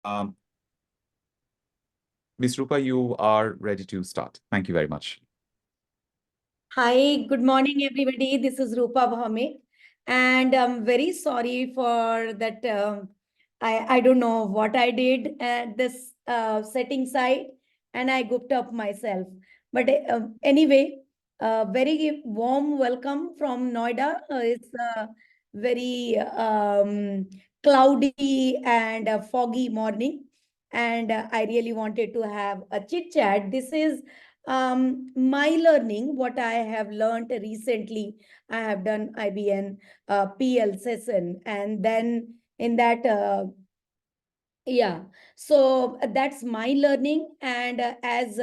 Um, Ms. Rupa, you are ready to start. Thank you very much. Hi, good morning, everybody. This is Rupa Bhowmick, and I'm very sorry for that. I don't know what I did at this setting side, and I gooped up myself. But anyway, very warm welcome from Noida. It's a very cloudy and foggy morning, and I really wanted to have a chit chat. This is my learning, what I have learned recently. I have done IBN PL session, and then in that yeah, so that's my learning. And as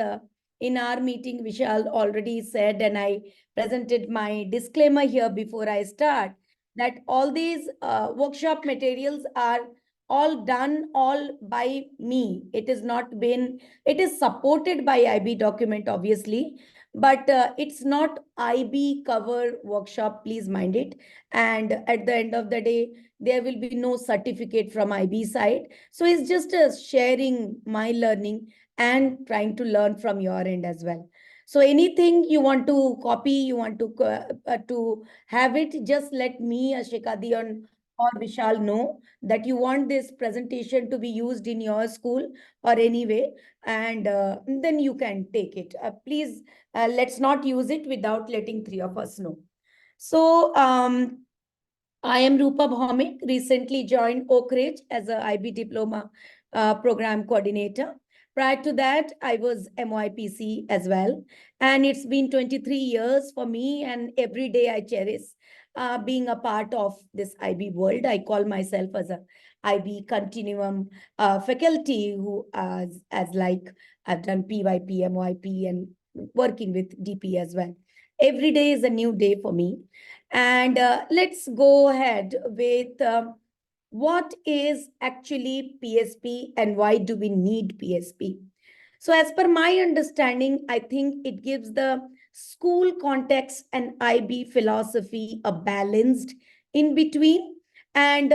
in our meeting, Vishal already said, and I presented my disclaimer here before I start, that all these workshop materials are all done all by me. It is not been, it is supported by IB document, obviously, but it's not IB cover workshop, please mind it. And at the end of the day, there will be no certificate from IB side. So it's just a sharing my learning and trying to learn from your end as well. So anything you want to copy, you want to have it, just let me, Ashika Dion or Vishal know that you want this presentation to be used in your school or anyway, and then you can take it. Please, let's not use it without letting three of us know. So I am Rupa Bhowmick, recently joined Oak Ridge as a IB diploma program coordinator. Prior to that, I was MYPC as well. And it's been 23 years for me, and every day I cherish being a part of this IB world. I call myself as a IB continuum faculty who, as like I've done PYP, MYP, and working with DP as well. Every day is a new day for me. And let's go ahead with what is actually PSP and why do we need PSP? So, as per my understanding, I think it gives the school context and IB philosophy a balanced in between. And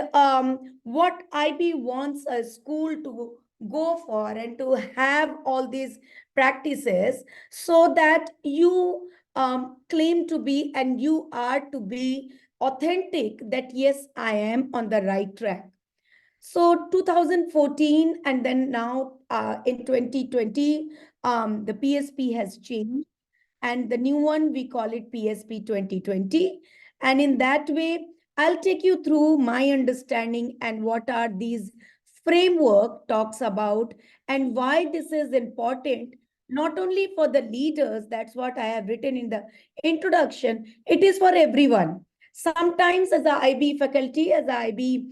what IB wants a school to go for and to have all these practices so that you claim to be and you are to be authentic that yes, I am on the right track. So 2014 and then now in 2020, the PSP has changed, and the new one we call it PSP 2020. And in that way, I'll take you through my understanding and what are these framework talks about and why this is important not only for the leaders, that's what I have written in the introduction, it is for everyone. Sometimes as a IB faculty, as a IB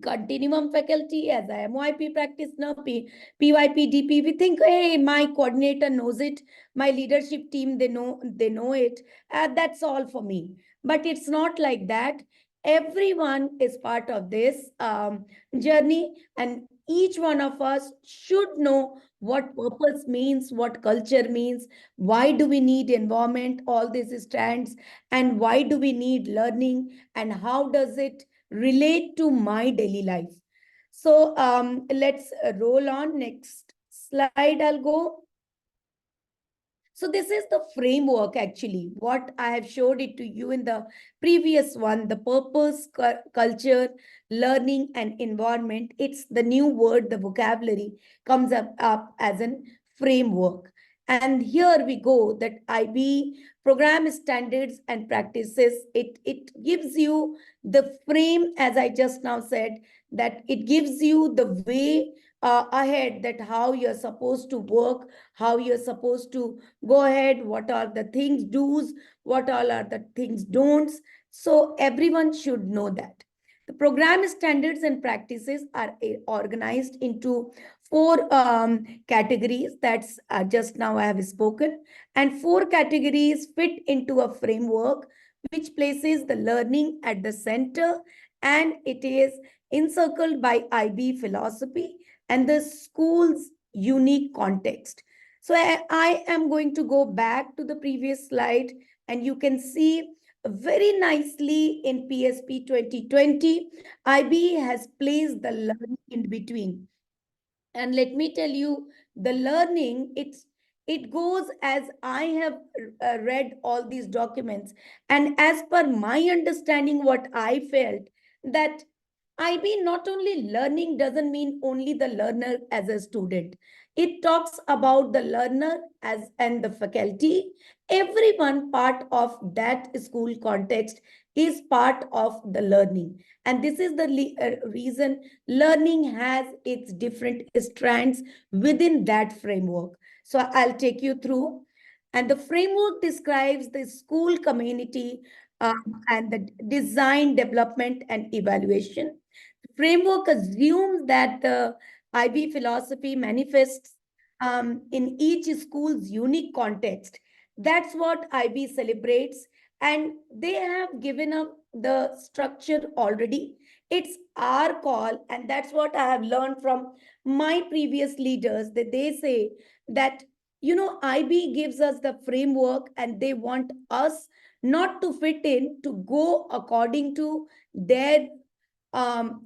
continuum faculty, as a MYP practitioner, PYP, DP, we think, hey, my coordinator knows it, my leadership team, they know it. That's all for me. But it's not like that. Everyone is part of this journey, and each one of us should know what purpose means, what culture means, why do we need environment, all these strands, and why do we need learning, and how does it relate to my daily life. So let's roll on. Next slide, I'll go. So this is the framework actually, what I have showed it to you in the previous one, the purpose, culture, learning and environment. It's the new word, the vocabulary comes up as a framework. And here we go, that IB program standards and practices, it gives you the frame, as I just now said, that it gives you the way ahead, that how you're supposed to work, how you're supposed to go ahead, what are the things do's, what all are the things don'ts. So everyone should know that. The program standards and practices are organized into four categories. That's just now I have spoken. And four categories fit into a framework which places the learning at the center, and it is encircled by IB philosophy and the school's unique context. So I am going to go back to the previous slide, and you can see very nicely in PSP 2020, IB has placed the learning in between. And let me tell you, the learning, it goes as I have read all these documents, and as per my understanding, what I felt, that IB not only learning doesn't mean only the learner as a student. It talks about the learner as and the faculty. Everyone part of that school context is part of the learning. And this is the reason learning has its different strands within that framework. So I'll take you through. And the framework describes the school community and the design, development, and evaluation. The framework assumes that the IB philosophy manifests in each school's unique context. That's what IB celebrates, and they have given up the structure already. It's our call, and that's what I have learned from my previous leaders, that they say that, IB gives us the framework and they want us not to fit in, to go according to their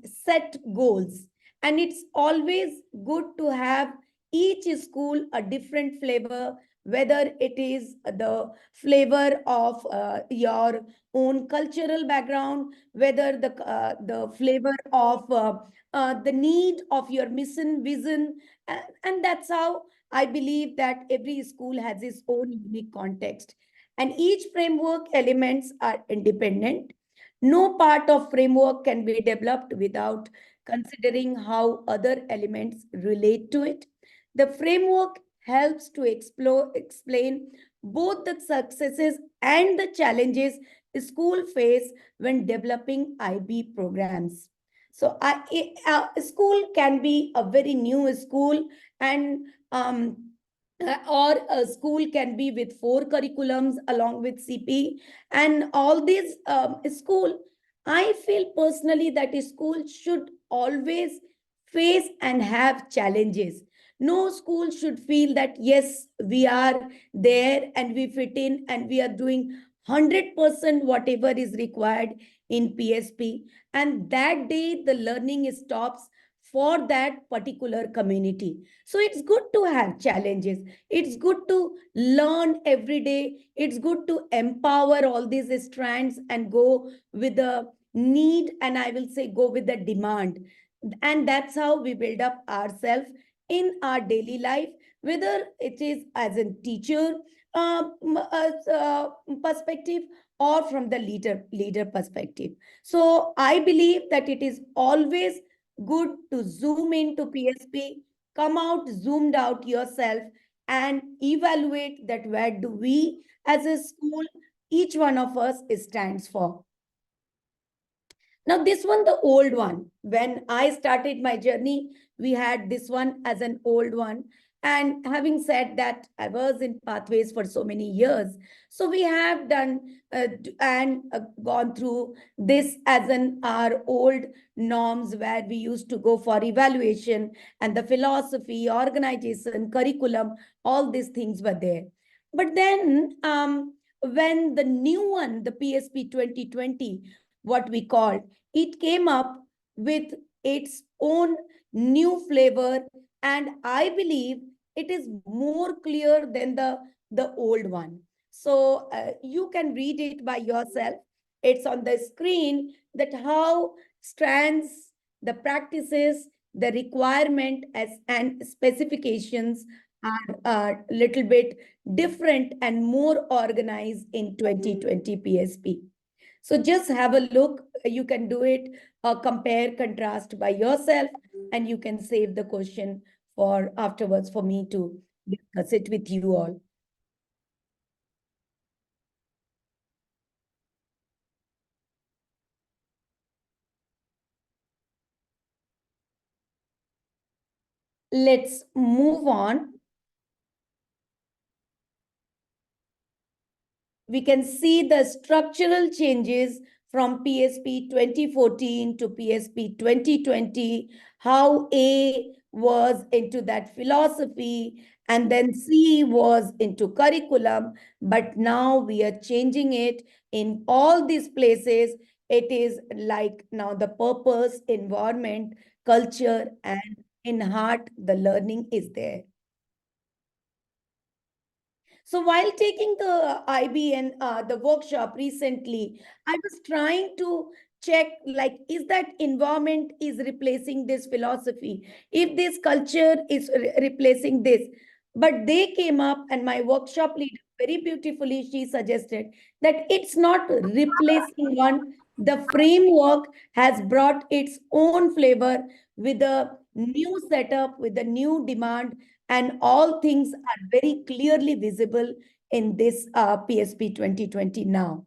set goals. And it's always good to have each school a different flavor, whether it is the flavor of your own cultural background, whether the flavor of the need of your mission vision. And that's how I believe that every school has its own unique context, and each framework elements are independent. No part of framework can be developed without considering how other elements relate to it. The framework helps to explain both the successes and the challenges school face when developing IB programs. So, a school can be a very new school, and or a school can be with four curriculums along with CP, and all these school. I feel personally that a school should always face and have challenges. No school should feel that yes, we are there and we fit in and we are doing 100% whatever is required in PSP, and that day the learning stops for that particular community. So it's good to have challenges. It's good to learn every day. It's good to empower all these strands and go with the need, and I will say go with the demand. And that's how we build up ourselves in our daily life, whether it is as a teacher perspective or from the leader perspective. So I believe that it is always good to zoom into PSP, come out zoomed out yourself, and evaluate that where do we as a school, each one of us stands for. Now, this one, the old one, when I started my journey, we had this one as an old one. And having said that, I was in pathways for so many years. So we have done and gone through this as an our old norms, where we used to go for evaluation, and the philosophy, organization, curriculum, all these things were there. But then when the new one, the PSP 2020, what we called, it came up with its own new flavor, and I believe it is more clear than the old one. So you can read it by yourself. It's on the screen, that how strands, the practices, the requirement as and specifications are a little bit different and more organized in 2020 PSP. So just have a look. You can do it, compare, contrast by yourself, and you can save the question for afterwards for me to discuss it with you all. Let's move on. We can see the structural changes from PSP 2014 to PSP 2020, how A was into that philosophy, and then C was into curriculum. But now we are changing it in all these places. It is like now the purpose, environment, culture, and in heart, the learning is there. So while taking the IB and the workshop recently, I was trying to check, like, is that environment is replacing this philosophy? If this culture is replacing this, but they came up, and my workshop leader very beautifully she suggested that it's not replacing one. The framework has brought its own flavor with a new setup, with a new demand, and all things are very clearly visible in this PSP 2020 now.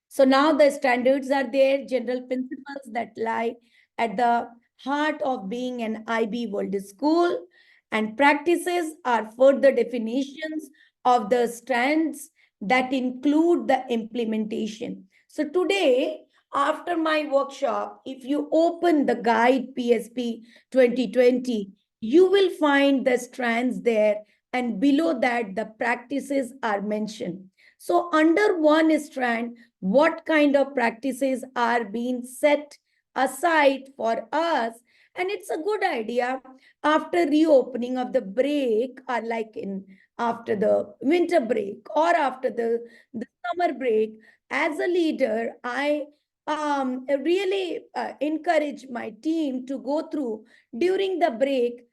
So now the standards are there, general principles that lie at the heart of being an IB World School, and practices are further definitions of the strands that include the implementation. So today, after my workshop, if you open the guide PSP 2020, you will find the strands there, and below that, the practices are mentioned. So under one strand, what kind of practices are being set aside for us? And it's a good idea after reopening of the break, or like in after the winter break or after the summer break. As a leader, I really encourage my team to go through during the break,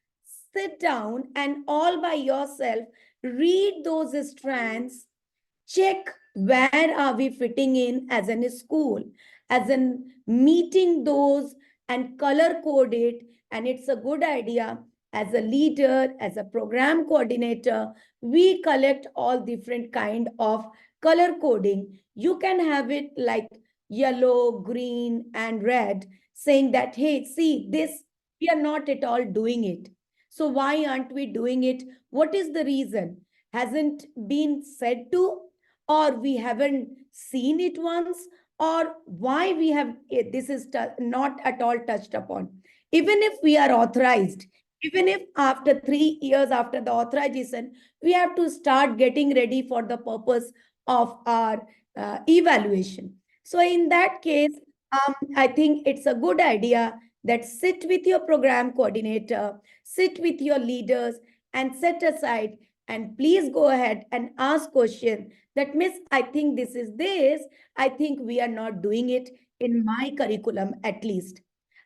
sit down and all by yourself read those strands, check where are we fitting in as in a school, as in meeting those, and color code it. And it's a good idea as a leader, as a program coordinator, we collect all different kind of color coding. You can have it like yellow, green and red, saying that, hey, see this, we are not at all doing it. So why aren't we doing it? What is the reason? Hasn't been said to, or we haven't seen it once, or why we have this is not at all touched upon. Even if we are authorized, even if after 3 years after the authorization, we have to start getting ready for the purpose of our evaluation. So in that case, I think it's a good idea that sit with your program coordinator, sit with your leaders, and set aside, and please go ahead and ask question that, Miss, I think this is this. I think we are not doing it in my curriculum at least.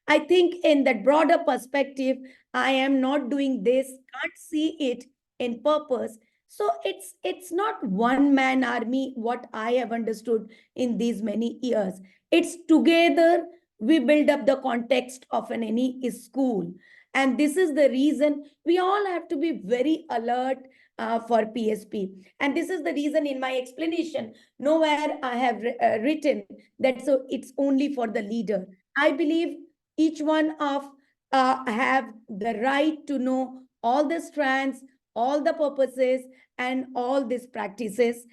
I think in that broader perspective, I am not doing this, can't see it in purpose. So it's not one man army, what I have understood in these many years. It's together we build up the context of an any school. And this is the reason we all have to be very alert for PSP. And this is the reason in my explanation, nowhere I have written that so it's only for the leader. I believe each one of have the right to know all the strands, all the purposes, and all these practices.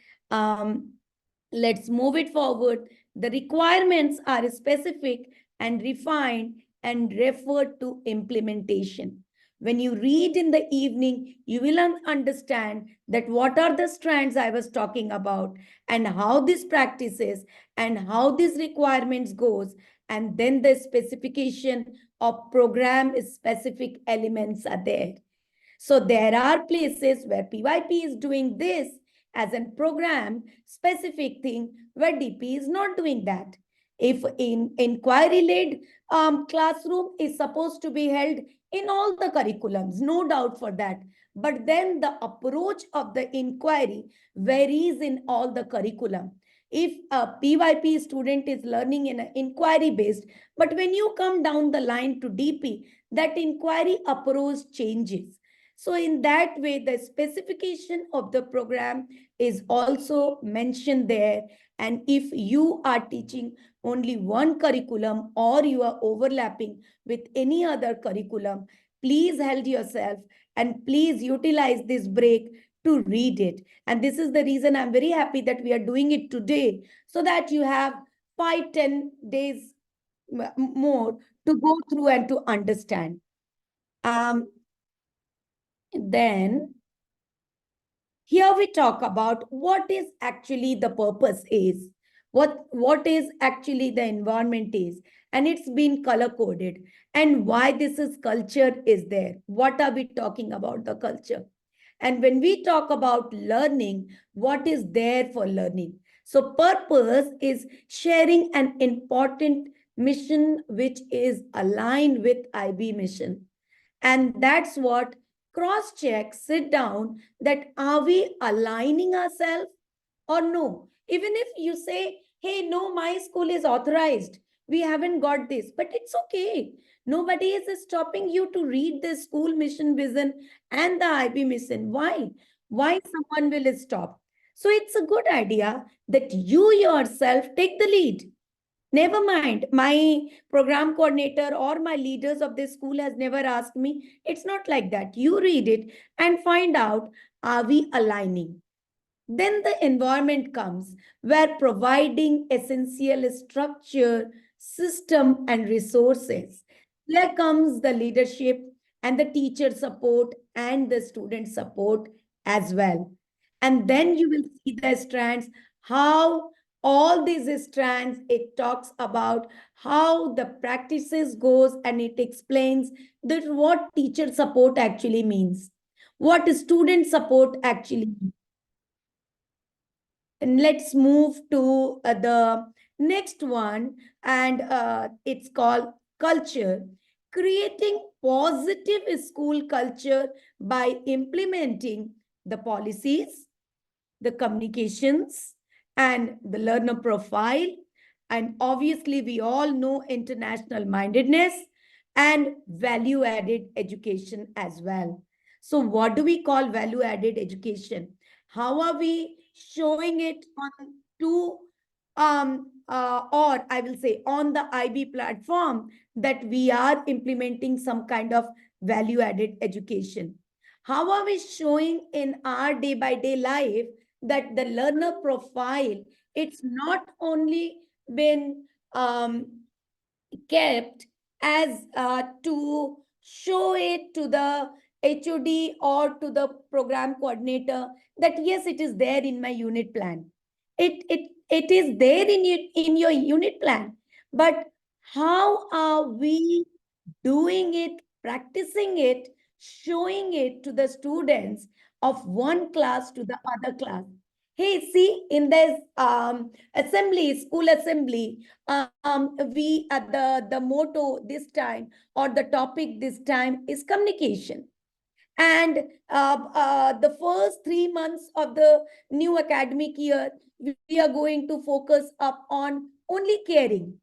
Let's move it forward. The requirements are specific and refined and referred to implementation. When you read in the evening, you will understand that what are the strands I was talking about, and how this practices and how these requirements goes, and then the specification of program specific elements are there. So there are places where PYP is doing this as a program specific thing where DP is not doing that. If in inquiry-led classroom is supposed to be held in all the curriculums, no doubt for that. But then the approach of the inquiry varies in all the curriculum. If a PYP student is learning in an inquiry based, but when you come down the line to DP, that inquiry approach changes. So in that way, the specification of the program is also mentioned there. And if you are teaching only one curriculum or you are overlapping with any other curriculum, please hold yourself and please utilize this break to read it. And this is the reason I'm very happy that we are doing it today, so that you have 5-10 days more to go through and to understand. Then here we talk about what is actually the purpose is, what is actually the environment is. and it's been color coded. And why this is culture is there. What are we talking about the culture? And when we talk about learning, what is there for learning? So purpose is sharing an important mission which is aligned with IB mission. And that's what cross check, sit down, that are we aligning ourselves or no? Even if you say, hey, no, my school is authorized, we haven't got this, but it's okay. Nobody is stopping you to read the school mission vision and the IB mission. Why? Why someone will stop? So it's a good idea that you yourself take the lead. Never mind, my program coordinator or my leaders of this school has never asked me. It's not like that. You read it and find out, are we aligning? Then the environment comes where providing essential structure, system, and resources. There comes the leadership and the teacher support and the student support as well. And then you will see the strands, how all these strands, it talks about how the practices goes, and it explains that what teacher support actually means, what student support actually means. And let's move to the next one, and it's called culture. Creating positive school culture by implementing the policies, the communications, and the learner profile. And obviously, we all know international mindedness and value added education as well. So, what do we call value added education? How are we showing it on two, or I will say on the IB platform, that we are implementing some kind of value added education? How are we showing in our day by day life that the learner profile, it's not only been kept as to show it to the HOD or to the program coordinator, that yes, it is there in my unit plan. It is there in your unit plan. But how are we doing it, practicing it, showing it to the students of one class to the other class? Hey, see, in this assembly, school assembly, we the motto this time, or the topic this time, is communication. And the first 3 months of the new academic year, we are going to focus up on only caring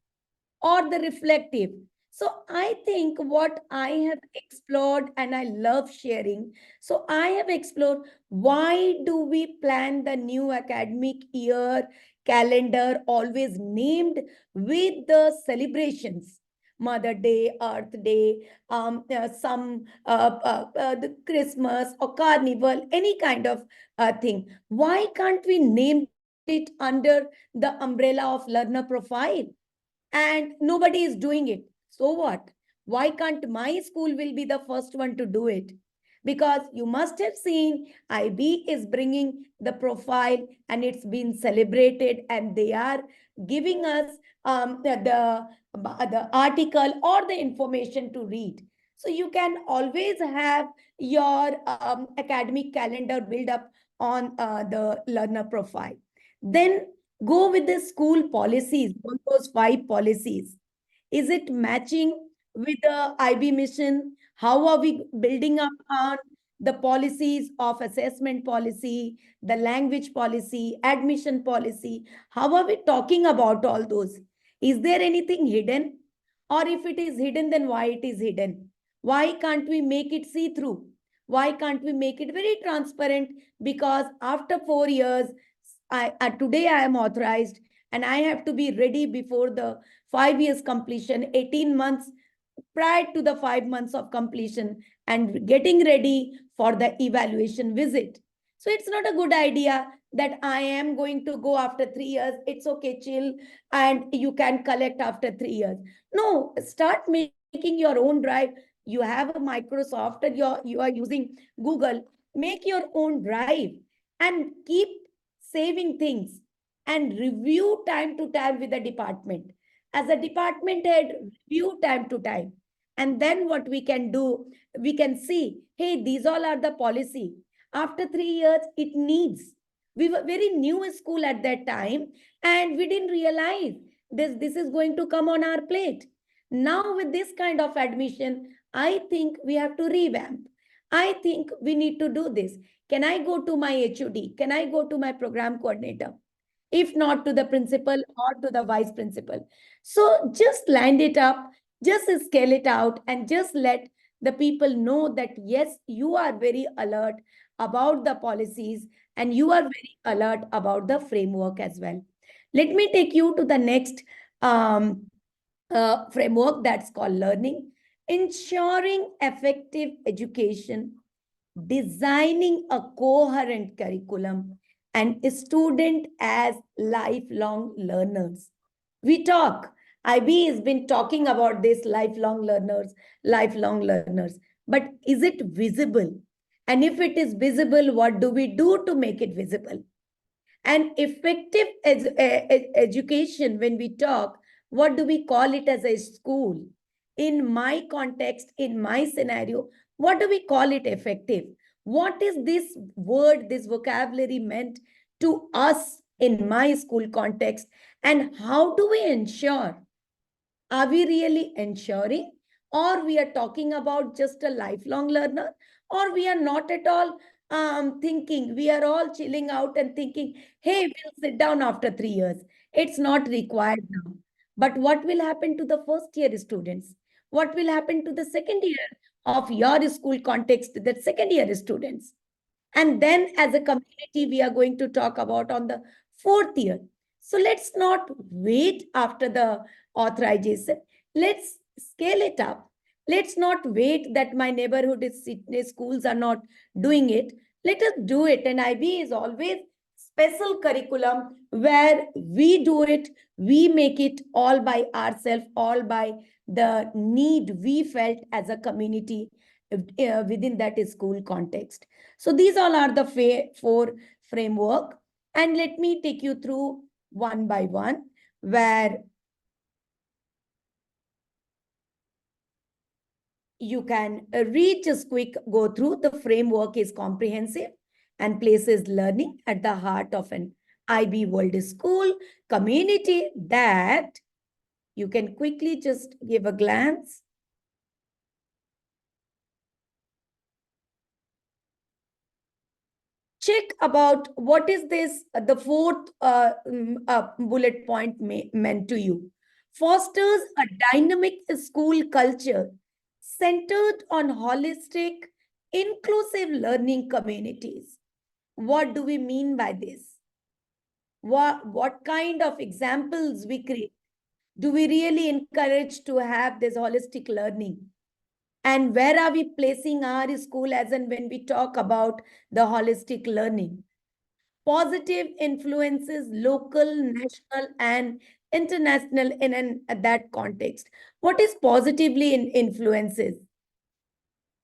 or the reflective. So I think what I have explored, and I love sharing. So I have explored, why do we plan the new academic year calendar always named with the celebrations? Mother Day, Earth Day, some the Christmas or Carnival, any kind of thing. Why can't we name it under the umbrella of learner profile? And nobody is doing it. So what? Why can't my school will be the first one to do it? Because you must have seen IB is bringing the profile, and it's been celebrated, and they are giving us the article or the information to read. So you can always have your academic calendar build up on the learner profile. Then go with the school policies, all those 5 policies. Is it matching with the IB mission? How are we building up on the policies of assessment policy, the language policy, admission policy? How are we talking about all those? Is there anything hidden? Or if it is hidden, then why it is hidden? Why can't we make it see-through? Why can't we make it very transparent? Because after 4 years, today I am authorized, and I have to be ready before the 5 years completion, 18 months prior to the 5 months of completion, and getting ready for the evaluation visit. So it's not a good idea that I am going to go after 3 years. It's okay, chill, and you can collect after 3 years. No, start making your own drive. You have a Microsoft, and you are using Google. Make your own drive and keep saving things, and review time to time with the department. as a department head, review time to time. And then what we can do, we can see, hey, these all are the policy. After 3 years, it needs. We were very new in school at that time, and we didn't realize this is going to come on our plate. Now, with this kind of admission, I think we have to revamp. I think we need to do this. Can I go to my HOD? Can I go to my program coordinator? If not to the principal or to the vice principal. So just land it up, just scale it out, and just let the people know that yes, you are very alert about the policies and you are very alert about the framework as well. Let me take you to the next framework that's called learning, ensuring effective education, designing a coherent curriculum, and student as lifelong learners. We talk, IB has been talking about this lifelong learners, but is it visible? And if it is visible, what do we do to make it visible? And effective education, when we talk, what do we call it as a school? In my context, in my scenario, what do we call it effective? What is this word, this vocabulary meant to us in my school context? And how do we ensure? Are we really ensuring? Or we are talking about just a lifelong learner? Or we are not at all thinking, we are all chilling out and thinking, hey, we'll sit down after 3 years. It's not required now. But what will happen to the first year students? What will happen to the second year of your school context, that second year students? And then as a community, we are going to talk about on the fourth year. So let's not wait after the authorization. Let's scale it up. Let's not wait that my neighborhood schools are not doing it. Let us do it. And IB is always special curriculum where we do it, we make it all by ourselves, all by the need we felt as a community within that school context. So these all are the four framework. And let me take you through one by one, where you can read, just quick go through. The framework is comprehensive and places learning at the heart of an IB World School community that you can quickly just give a glance. Check about what is this, the fourth bullet point meant to you. Fosters a dynamic school culture centered on holistic, inclusive learning communities. What do we mean by this? What kind of examples we create? Do we really encourage to have this holistic learning? And where are we placing our school as and when we talk about the holistic learning? Positive influences, local, national, and international in that context. What is positively influences?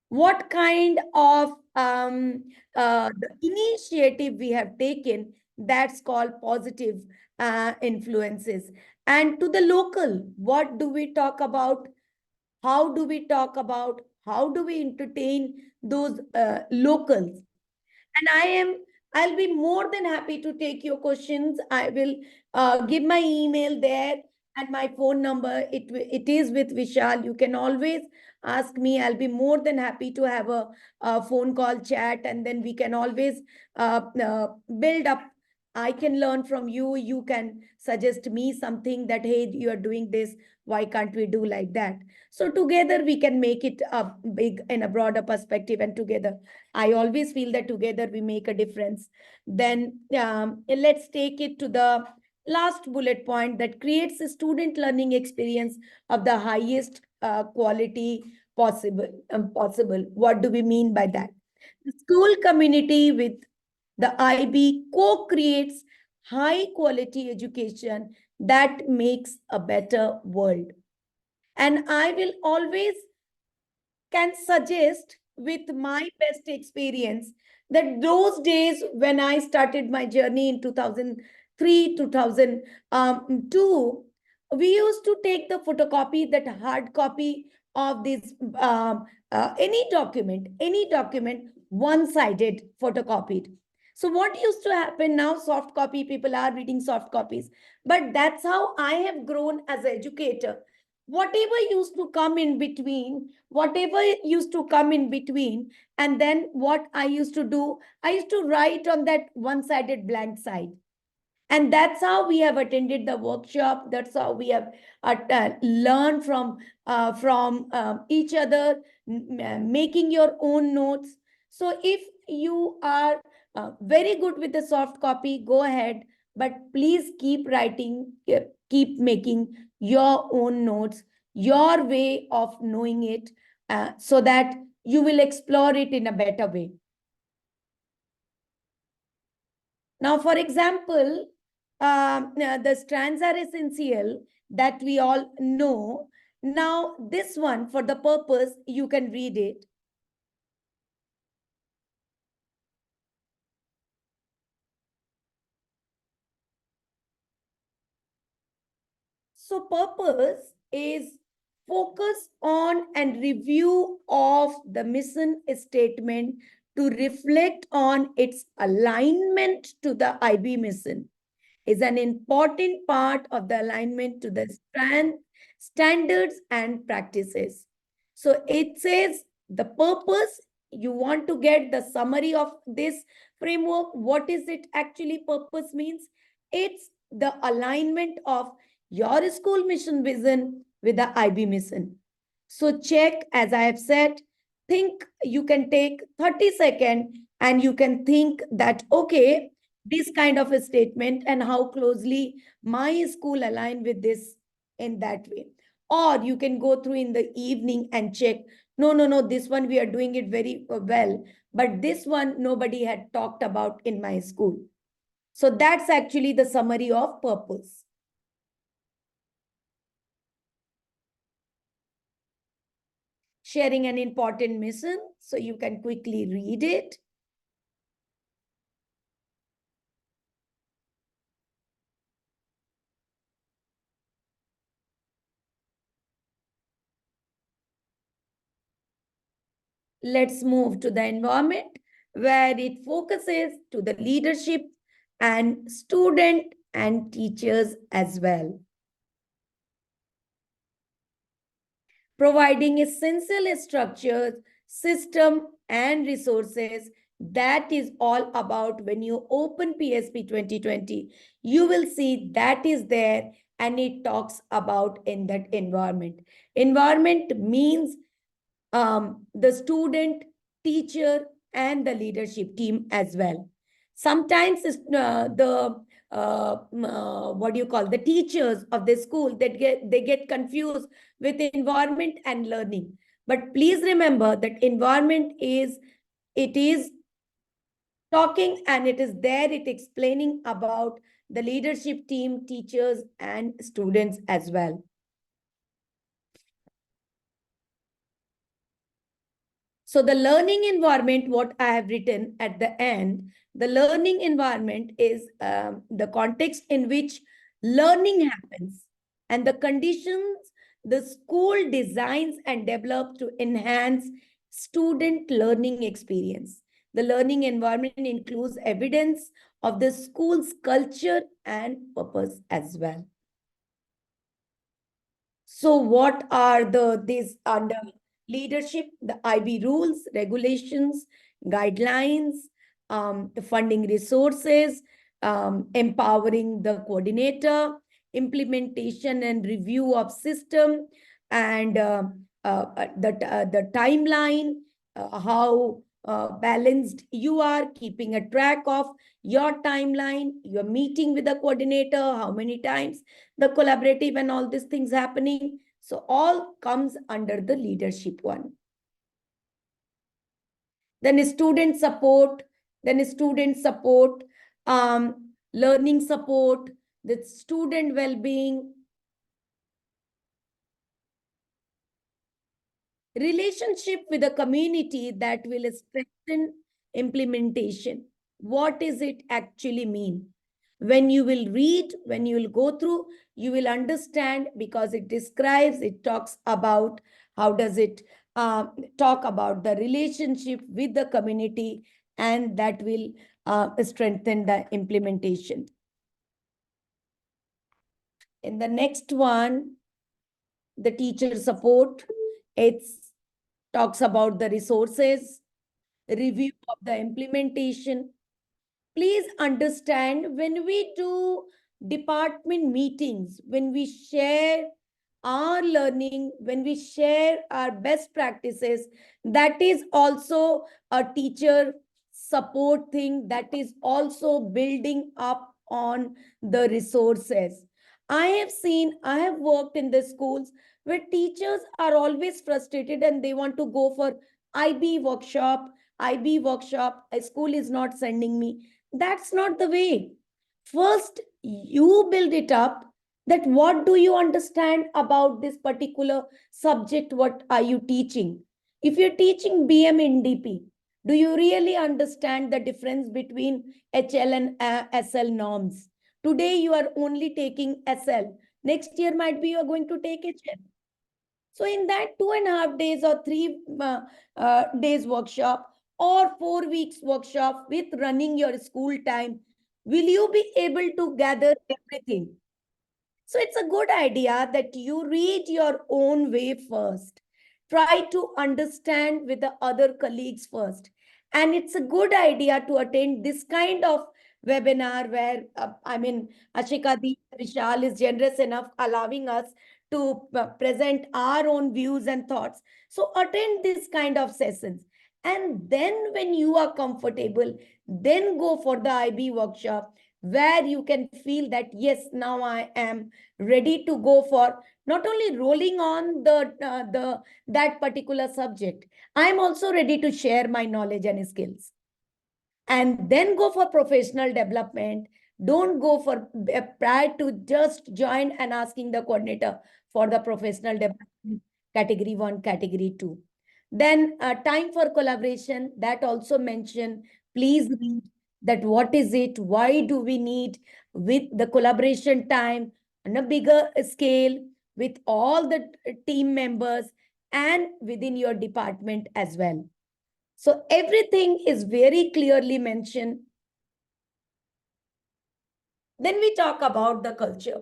What kind of the initiative we have taken that's called positive influences? And to the local, what do we talk about? How do we talk about? How do we entertain those locals? And I'll be more than happy to take your questions. I will give my email there and my phone number. It is with Vishal. You can always ask me. I'll be more than happy to have a phone call chat, and then we can always build up. I can learn from you. You can suggest me something that, hey, you are doing this. Why can't we do like that? So together we can make it a big in a broader perspective, and together I always feel that together we make a difference. Then let's take it to the last bullet point, that creates a student learning experience of the highest quality possible. What do we mean by that? The school community with the IB co-creates high quality education that makes a better world. And I will always can suggest with my best experience that those days when I started my journey in 2003, 2002, we used to take the photocopy, that hard copy of this any document, one-sided photocopied. So what used to happen now, soft copy, people are reading soft copies. But that's how I have grown as an educator. Whatever used to come in between, and then what I used to do, I used to write on that one-sided blank side. And that's how we have attended the workshop. That's how we have learned from each other, making your own notes. So if you are very good with the soft copy, go ahead, but please keep writing, keep making your own notes, your way of knowing it, so that you will explore it in a better way. Now, for example, the strands are essential, that we all know. Now, this one, for the purpose, you can read it. So, purpose is focus on and review of the mission statement to reflect on its alignment to the IB mission, is an important part of the alignment to the standards and practices. So it says the purpose, you want to get the summary of this framework. What is it actually purpose means? It's the alignment of your school mission vision with the IB mission. So check, as I have said, think, you can take 30 seconds and you can think that, okay, this kind of a statement and how closely my school align with this in that way. Or you can go through in the evening and check, no, this one we are doing it very well, but this one nobody had talked about in my school. So that's actually the summary of purpose. Sharing an important mission, so you can quickly read it. Let's move to the environment, where it focuses to the leadership and student and teachers as well. Providing essential structures, system, and resources. That is all about when you open PSP 2020. You will see that is there, and it talks about in that environment. Environment means the student, teacher, and the leadership team as well. Sometimes what do you call, the teachers of the school, that they get confused with environment and learning. But please remember that environment is, it is talking, and it is there, it explaining about the leadership team, teachers, and students as well. So the learning environment, what I have written at the end, the learning environment is the context in which learning happens and the conditions the school designs and develops to enhance student learning experience. The learning environment includes evidence of the school's culture and purpose as well. So what are these under leadership? The IB rules, regulations, guidelines, the funding resources, empowering the coordinator, implementation and review of system, and the timeline, how balanced you are, keeping a track of your timeline, your meeting with the coordinator, how many times, the collaborative and all these things happening. So all comes under the leadership one. Then student support, learning support, the student well-being, relationship with the community that will strengthen implementation. What does it actually mean? When you will read, when you will go through, you will understand, because it describes, it talks about how does it talk about the relationship with the community, and that will strengthen the implementation. In the next one, the teacher support, it talks about the resources, review of the implementation. Please understand, when we do department meetings, when we share our learning, when we share our best practices, that is also a teacher support thing, that is also building up on the resources. I have seen, I have worked in the schools where teachers are always frustrated and they want to go for IB workshop. IB workshop, a school is not sending me. That's not the way. First, you build it up, that what do you understand about this particular subject? What are you teaching? If you're teaching BM in DP, do you really understand the difference between HL and SL norms? Today, you are only taking SL. Next year might be you are going to take HL. So in that 2.5 days or 3 days workshop or 4 weeks workshop with running your school time, will you be able to gather everything? So it's a good idea that you read your own way first. Try to understand with the other colleagues first. And it's a good idea to attend this kind of webinar where, Ashika Di Vishal is generous enough allowing us to present our own views and thoughts. So attend this kind of sessions. And then when you are comfortable, then go for the IB workshop where you can feel that, yes, now I am ready to go for not only rolling on the that particular subject, I am also ready to share my knowledge and skills. And then go for professional development. Don't go for prior to just join and asking the coordinator for the professional development category 1, category 2. Then time for collaboration, that also mention. Please read that what is it, why do we need with the collaboration time on a bigger scale with all the team members and within your department as well. So everything is very clearly mentioned. Then we talk about the culture.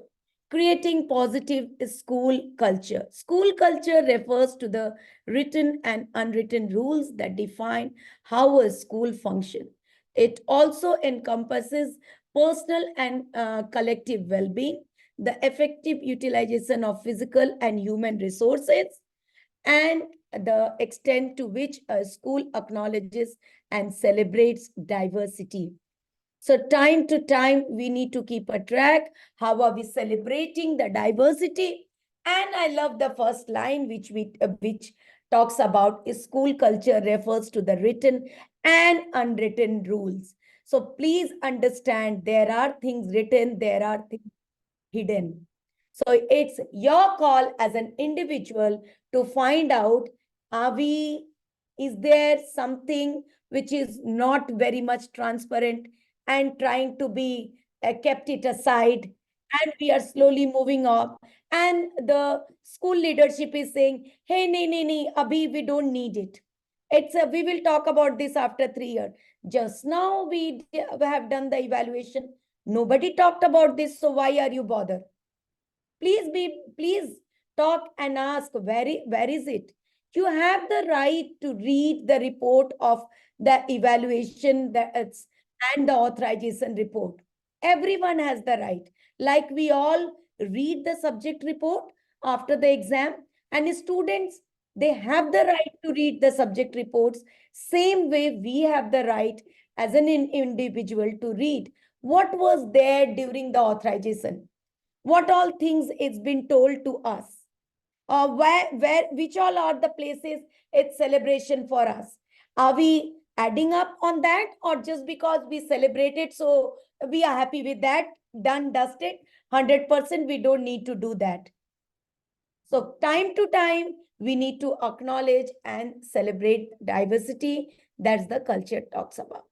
Creating positive school culture. School culture refers to the written and unwritten rules that define how a school functions. It also encompasses personal and collective well-being, the effective utilization of physical and human resources, and the extent to which a school acknowledges and celebrates diversity. So time to time, we need to keep a track. How are we celebrating the diversity? And I love the first line, which talks about school culture refers to the written and unwritten rules. So please understand, there are things written, there are things hidden. So it's your call as an individual to find out, are we, is there something which is not very much transparent and trying to be kept it aside, and we are slowly moving up, and the school leadership is saying, hey, nee, abhi we don't need it. We will talk about this after 3 years. Just now we have done the evaluation. Nobody talked about this, so why are you bothered? Please talk and ask, where is it? You have the right to read the report of the evaluation and the authorization report. Everyone has the right. Like we all read the subject report after the exam, and students, they have the right to read the subject reports. Same way we have the right as an individual to read what was there during the authorization, what all things it's been told to us, which all are the places it's celebration for us. Are we adding up on that, or just because we celebrated so we are happy with that, done dusted? 100% we don't need to do that. So time to time we need to acknowledge and celebrate diversity. That's the culture talks about.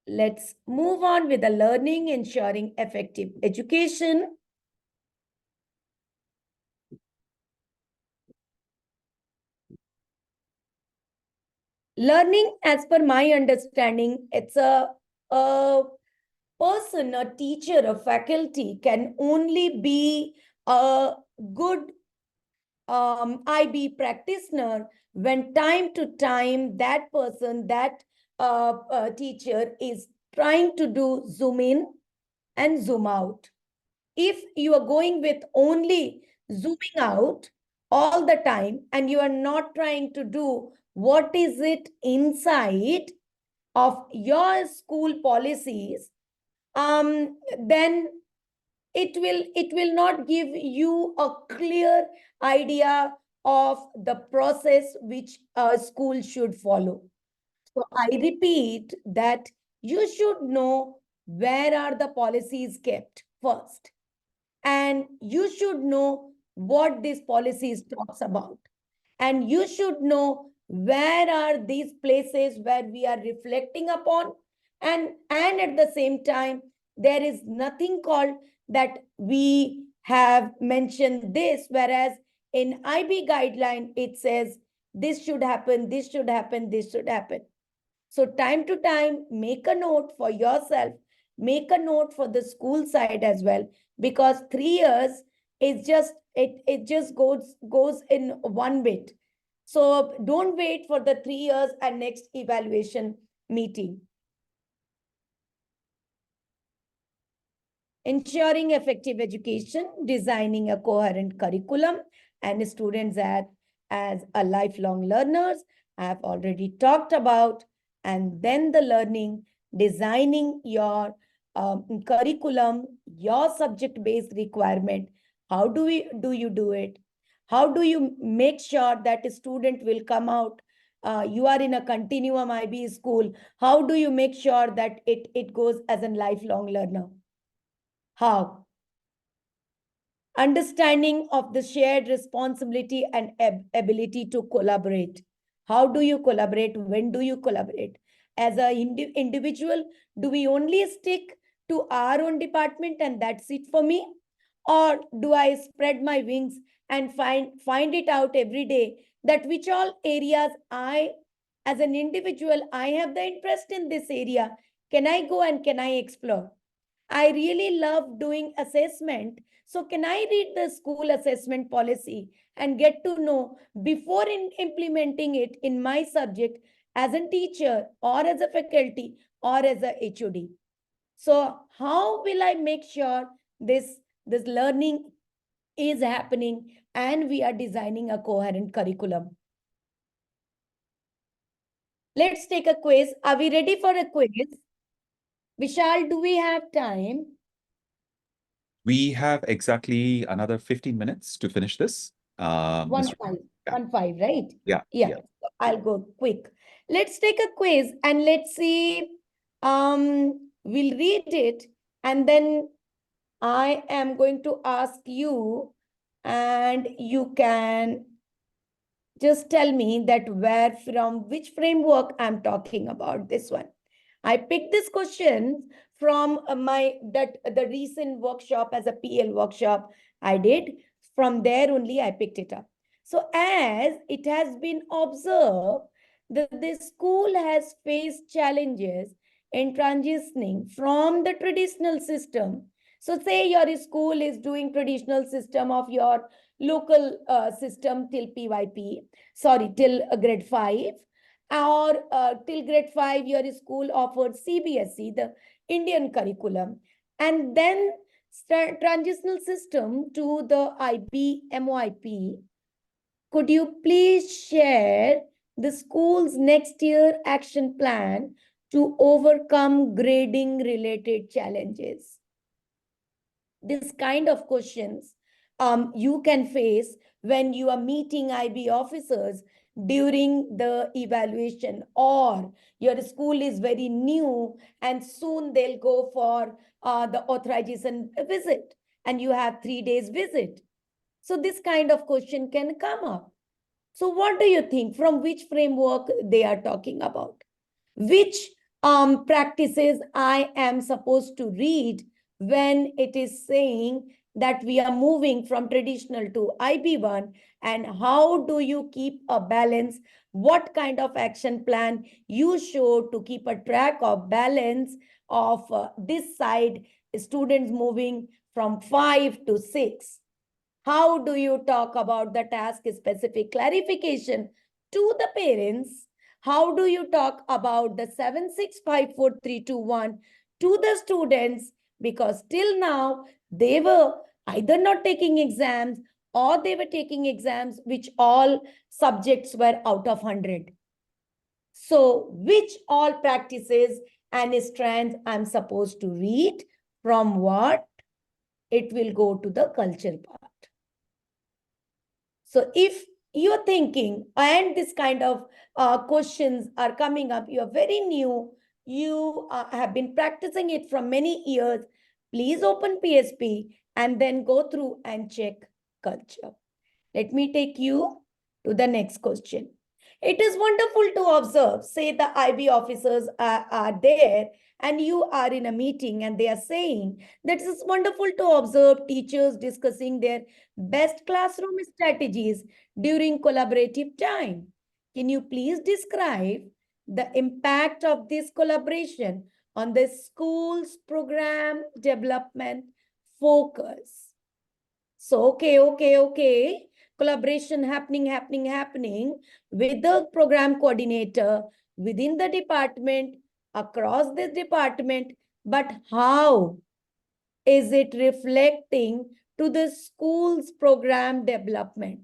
let's move on with the learning, ensuring effective education. Learning, as per my understanding, it's a person, a teacher, a faculty can only be a good IB practitioner when time to time that person, that teacher is trying to do zoom in and zoom out. If you are going with only zooming out all the time and you are not trying to do what is it inside of your school policies, then it will not give you a clear idea of the process which a school should follow. So I repeat that you should know where are the policies kept first, and you should know what this policies talks about, and you should know where are these places where we are reflecting upon, and at the same time there is nothing called that we have mentioned this, whereas in IB guideline it says this should happen, this should happen, this should happen. So time to time, make a note for yourself, make a note for the school side as well, because 3 years is just it just goes in one bit. So don't wait for the 3 years and next evaluation meeting. Ensuring effective education, designing a coherent curriculum, and students as a lifelong learners, I have already talked about. And then the learning, designing your curriculum, your subject-based requirement. How do you do it? How do you make sure that a student will come out? You are in a continuum IB school. How do you make sure that it goes as a lifelong learner? How? Understanding of the shared responsibility and ability to collaborate. How do you collaborate? When do you collaborate? As an individual, do we only stick to our own department and that's it for me? Or do I spread my wings and find it out every day that which all areas as an individual, I have the interest in this area. Can I go and can I explore? I really love doing assessment. So can I read the school assessment policy and get to know before implementing it in my subject as a teacher or as a faculty or as a HOD? So how will I make sure this learning is happening and we are designing a coherent curriculum? Let's take a quiz. Are we ready for a quiz? Vishal, do we have time? We have exactly another 15 minutes to finish this. One Mr. five, Yeah, 1-5, right? yeah, Yeah, yeah. I'll go quick. Let's take a quiz and let's see. We'll read it and then I am going to ask you, and you can just tell me that where from which framework I'm talking about this one. I picked this question from the recent workshop as a PL workshop I did. From there only I picked it up. So as it has been observed that the school has faced challenges in transitioning from the traditional system. So say your school is doing traditional system of your local system till PYP, sorry, till grade 5, or till grade 5 your school offered CBSE, the Indian curriculum, and then transitional system to the IB MYP. Could you please share the school's next year action plan to overcome grading related challenges? This kind of questions you can face when you are meeting IB officers during the evaluation, or your school is very new and soon they'll go for the authorization visit and you have 3 days visit. So this kind of question can come up. So what do you think? From which framework they are talking about? Which practices I am supposed to read when it is saying that we are moving from traditional to IB1, and how do you keep a balance? What kind of action plan you show to keep a track of balance of this side, students moving from 5 to 6? How do you talk about the task specific clarification to the parents? How do you talk about the 7654321 to the students? Because till now, they were either not taking exams or they were taking exams which all subjects were out of 100. So, which all practices and strands I'm supposed to read from what? It will go to the culture part. So if you're thinking, and this kind of questions are coming up, you're very new, you have been practicing it from many years, please open PSP and then go through and check culture. Let me take you to the next question. It is wonderful to observe, say the IB officers are there and you are in a meeting and they are saying that it's wonderful to observe teachers discussing their best classroom strategies during collaborative time. Can you please describe the impact of this collaboration on the school's program development focus? So, okay. Collaboration happening with the program coordinator within the department, across the department. But how is it reflecting to the school's program development?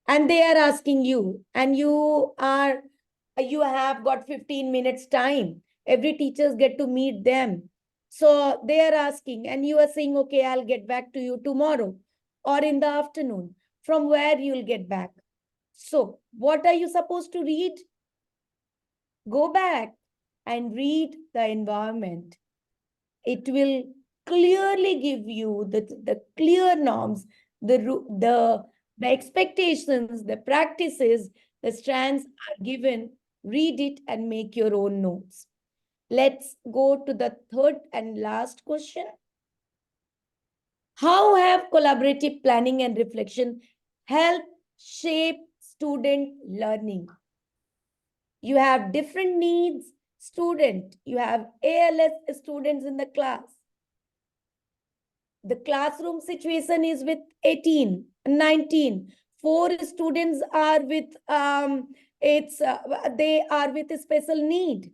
And they are asking you, and you have got 15 minutes time. Every teachers get to meet them. So they are asking, and you are saying, okay, I'll get back to you tomorrow or in the afternoon. From where you'll get back? So what are you supposed to read? Go back and read the environment. It will clearly give you the clear norms, the expectations, the practices, the strands are given. Read it and make your own notes. Let's go to the third and last question. How have collaborative planning and reflection helped shape student learning? You have different needs student. You have ALS students in the class. The classroom situation is with 18, 19. 4 students are with, they are with a special need.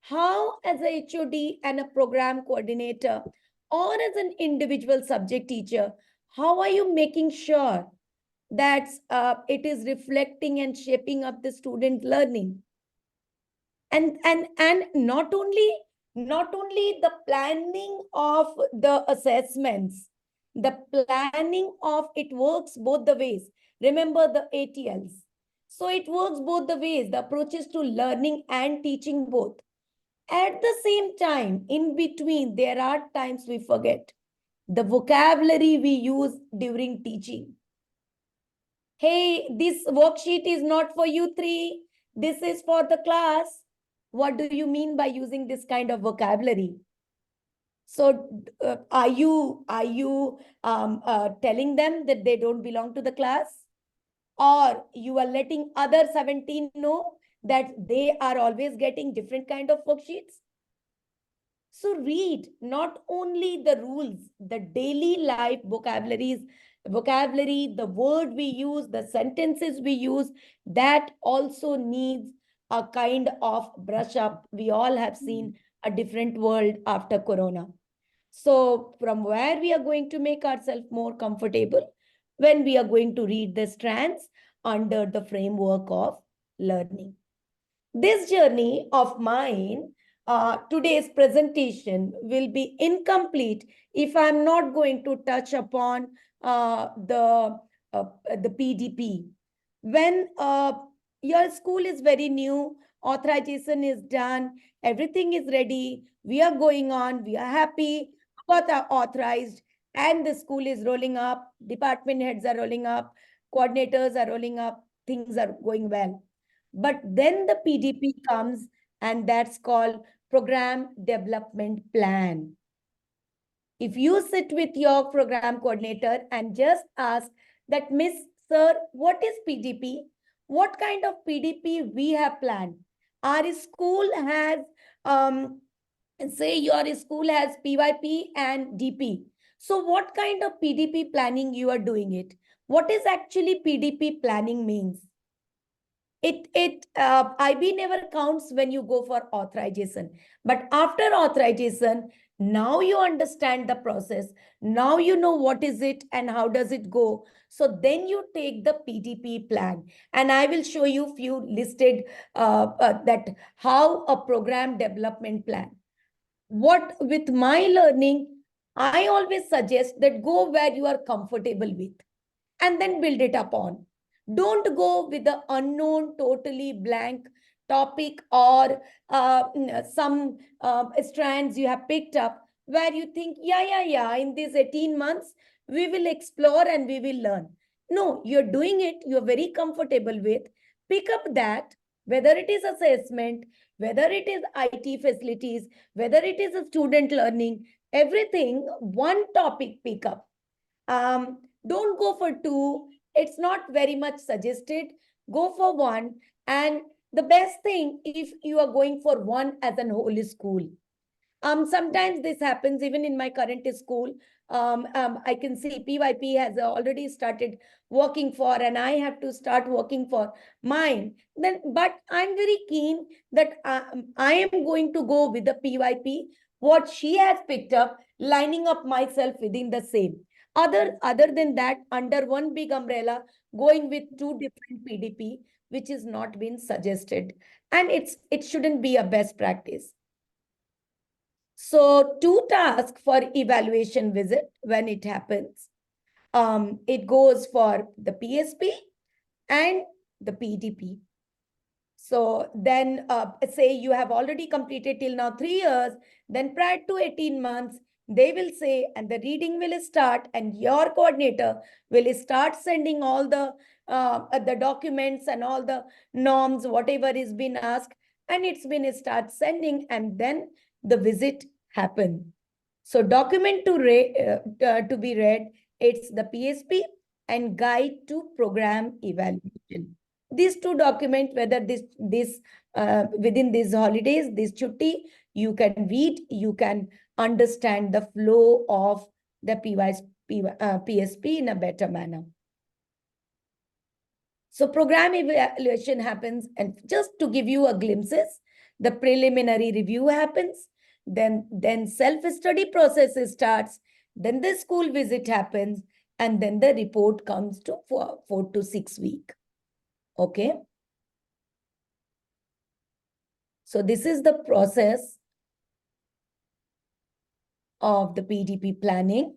How as a HOD and a program coordinator or as an individual subject teacher, how are you making sure that it is reflecting and shaping up the student learning? And not only the planning of the assessments, the planning of it works both the ways. Remember the ATLs. So it works both the ways, the approaches to learning and teaching both. At the same time, in between, there are times we forget the vocabulary we use during teaching. Hey, this worksheet is not for you three. This is for the class. What do you mean by using this kind of vocabulary? So are you telling them that they don't belong to the class? Or you are letting other 17 know that they are always getting different kind of worksheets? So read not only the rules, the daily life vocabulary, the word we use, the sentences we use, that also needs a kind of brush up. We all have seen a different world after Corona. So from where we are going to make ourselves more comfortable when we are going to read the strands under the framework of learning. This journey of mine, today's presentation will be incomplete if I'm not going to touch upon the PDP. When your school is very new, authorization is done, everything is ready, we are going on, we are happy, both are authorized, and the school is rolling up, department heads are rolling up, coordinators are rolling up, things are going well. But then the PDP comes, and that's called Program Development Plan. If you sit with your program coordinator and just ask that, Miss Sir, what is PDP? What kind of PDP we have planned? Our school has, say your school has PYP and DP. So what kind of PDP planning you are doing it? What is actually PDP planning means? IB never counts when you go for authorization. But after authorization, now you understand the process. Now you know what is it and how does it go. So then you take the PDP plan. And I will show you few listed that how a program development plan. What with my learning, I always suggest that go where you are comfortable with and then build it upon. Don't go with the unknown, totally blank topic or some strands you have picked up where you think, yeah, in these 18 months, we will explore and we will learn. No, you're doing it, you're very comfortable with. Pick up that, whether it is assessment, whether it is IT facilities, whether it is a student learning, everything, one topic pick up. Don't go for two. It's not very much suggested. Go for one. And the best thing, if you are going for one as an whole school, sometimes this happens even in my current school. I can see PYP has already started working for, and I have to start working for mine. Then, but I'm very keen that I am going to go with the PYP, what she has picked up, lining up myself within the same. Other than that, under one big umbrella, going with two different PDP, which is not been suggested, and it shouldn't be a best practice. So two tasks for evaluation visit when it happens. It goes for the PSP and the PDP. So then say you have already completed till now 3 years, then prior to 18 months, they will say, and the reading will start, and your coordinator will start sending all the documents and all the norms, whatever is been asked, and it's been start sending, and then the visit happen. So document to be read, it's the PSP and guide to program evaluation. These two documents, whether this within these holidays, this chutti, you can read, you can understand the flow of the PSP in a better manner. So program evaluation happens, and just to give you a glimpses, the preliminary review happens, then self-study process starts, then the school visit happens, and then the report comes to 4 to 6 weeks. Okay. So this is the process of the PDP planning.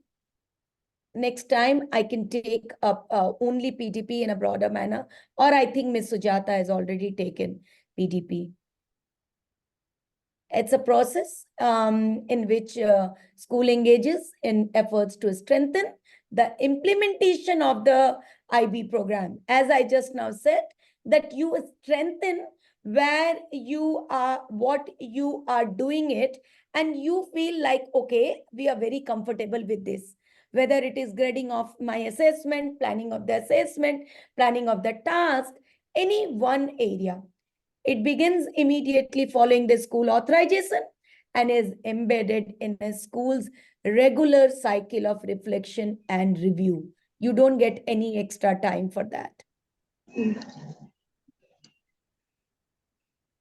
Next time I can take up only PDP in a broader manner, or I think Ms. Sujata has already taken PDP. It's a process in which school engages in efforts to strengthen the implementation of the IB program. As I just now said, that you strengthen where you are, what you are doing it, and you feel like, okay, we are very comfortable with this. Whether it is grading of my assessment, planning of the assessment, planning of the task, any one area. It begins immediately following the school authorization and is embedded in a school's regular cycle of reflection and review. You don't get any extra time for that.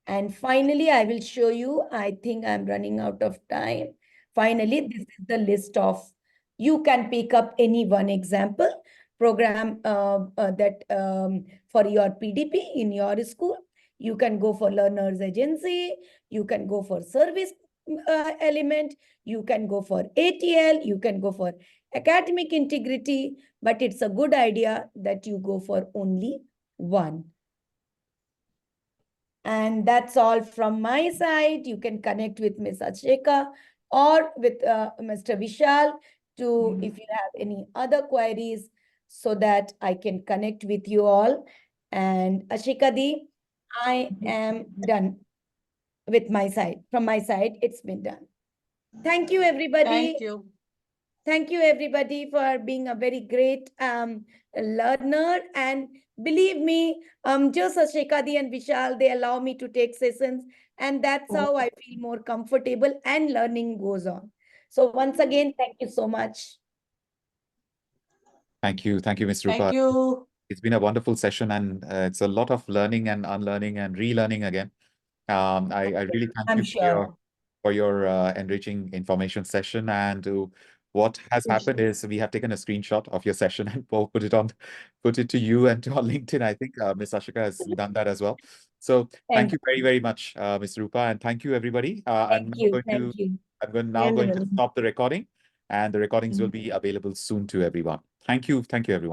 And finally, I will show you, I think I'm running out of time. Finally, this is the list of, you can pick up any one example program that for your PDP in your school. You can go for learners agency, you can go for service element, you can go for ATL, you can go for academic integrity, but it's a good idea that you go for only one. And that's all from my side. You can connect with Ms. Ashika or with Mr. Vishal to if you have any other queries so that I can connect with you all. And Ashika Di, I am done with my side. From my side, it's been done. Thank you, everybody. Thank you. Thank you, everybody, for being a very great learner. And believe me, just Shekadi and Vishal, they allow me to take sessions. And that's how I feel more comfortable and learning goes on. So once again, thank you so much. Thank you, Ms. Rupa. Thank you. It's been a wonderful session, and it's a lot of learning and unlearning and relearning again. I really thank I'm you sure. for your enriching information session. And what has happened is we have taken a screenshot of your session and put it to you and to our LinkedIn. I think Ms. Ashika has done that as well. So thank Thank you very, very much, Ms. Rupa, and thank you, everybody. Thank you. Thank you. Now going to stop the recording, and the recordings will be available soon to everyone. Thank you, everyone.